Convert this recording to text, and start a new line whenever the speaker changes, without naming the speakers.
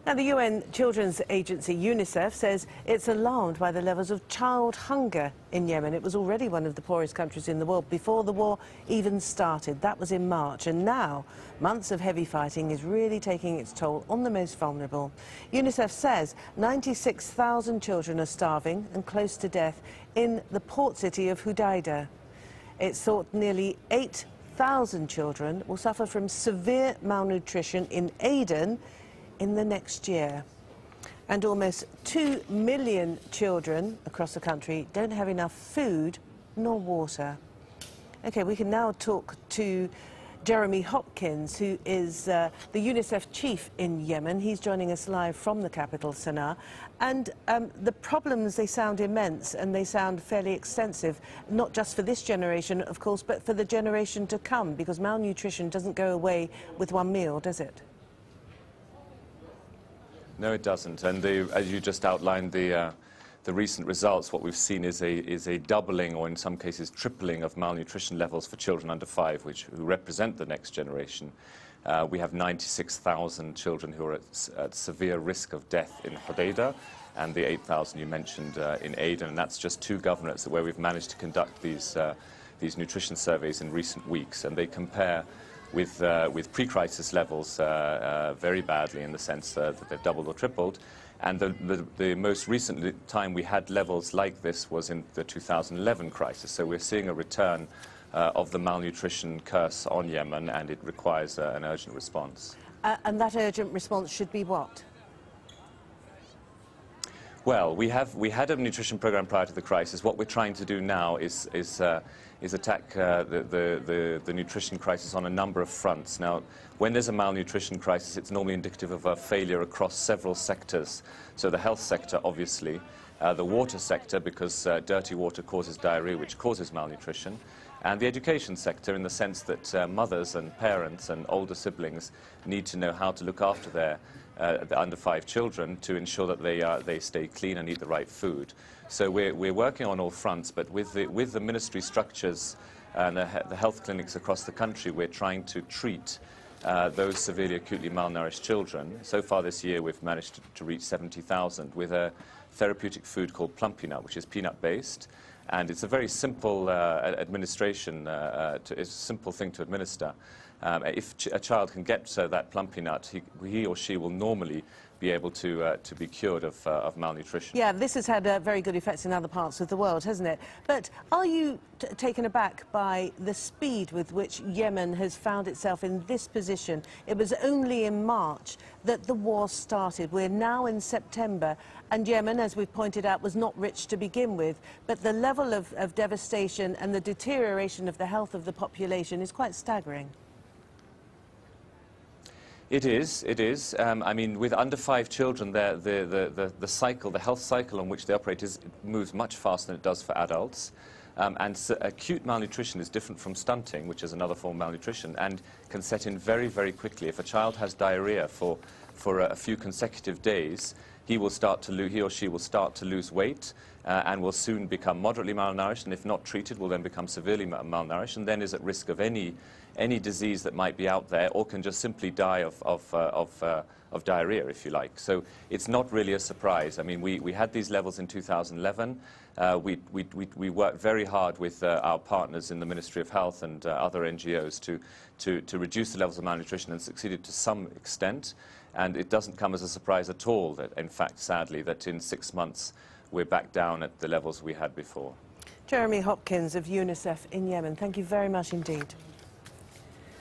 Now, the UN Children's Agency, UNICEF, says it's alarmed by the levels of child hunger in Yemen. It was already one of the poorest countries in the world before the war even started. That was in March. And now, months of heavy fighting is really taking its toll on the most vulnerable. UNICEF says 96,000 children are starving and close to death in the port city of Hodeida. It's thought nearly 8,000 children will suffer from severe malnutrition in Aden in the next year. And almost 2 million children across the country don't have enough food nor water. OK, we can now talk to Jeremy Hopkins, who is the UNICEF chief in Yemen. He's joining us live from the capital, Sana'a. And the problems, they sound immense and they sound fairly extensive, not just for this generation, of course, but for the generation to come, because malnutrition doesn't go away with one meal, does it?
No, it doesn't. And as you just outlined, the recent results, what we've seen is a doubling, or in some cases tripling, of malnutrition levels for children under 5, who represent the next generation. We have 96,000 children who are at severe risk of death in Hodeida, and the 8,000 you mentioned in Aden. And that's just 2 governorates where we've managed to conduct these nutrition surveys in recent weeks, and they compare with pre-crisis levels very badly, in the sense that they've doubled or tripled. And the most recent time we had levels like this was in the 2011 crisis. So we're seeing a return of the malnutrition curse on Yemen, and it requires an urgent response.
And that urgent response should be what?
Well, we had a nutrition program prior to the crisis. What we're trying to do now is attack the nutrition crisis on a number of fronts. Now, when there's a malnutrition crisis, it's normally indicative of a failure across several sectors. So the health sector, obviously, the water sector, because dirty water causes diarrhea, which causes malnutrition, and the education sector, in the sense that mothers and parents and older siblings need to know how to look after their under 5 children to ensure that they stay clean and eat the right food. So we're working on all fronts, but with the ministry structures and the health clinics across the country, we're trying to treat those severely acutely malnourished children. So far this year, we've managed to reach 70,000 with a therapeutic food called plum peanut, which is peanut-based. And it's a very simple administration, it's a simple thing to administer. If a child can get that plum peanut, he or she will normally be able to be cured of malnutrition.
Yeah, this has had very good effects in other parts of the world, hasn't it? But are you taken aback by the speed with which Yemen has found itself in this position? It was only in March that the war started. We're now in September, and Yemen, as we've pointed out, was not rich to begin with. But the level of devastation and the deterioration of the health of the population is quite staggering.
It is. I mean, with under 5 children, the cycle, the health cycle on which they operate, moves much faster than it does for adults. Acute malnutrition is different from stunting, which is another form of malnutrition, and can set in very, very quickly. If a child has diarrhea for a few consecutive days, he or she will start to lose weight and will soon become moderately malnourished, and if not treated, will then become severely malnourished, and then is at risk of any disease that might be out there, or can just simply die of diarrhea, if you like. So it's not really a surprise. I mean, we had these levels in 2011. We worked very hard with our partners in the Ministry of Health and other NGOs to reduce the levels of malnutrition, and succeeded to some extent. And it doesn't come as a surprise at all that, in fact, sadly, that in 6 months we're back down at the levels we had before.
Jeremy Hopkins of UNICEF in Yemen, thank you very much indeed.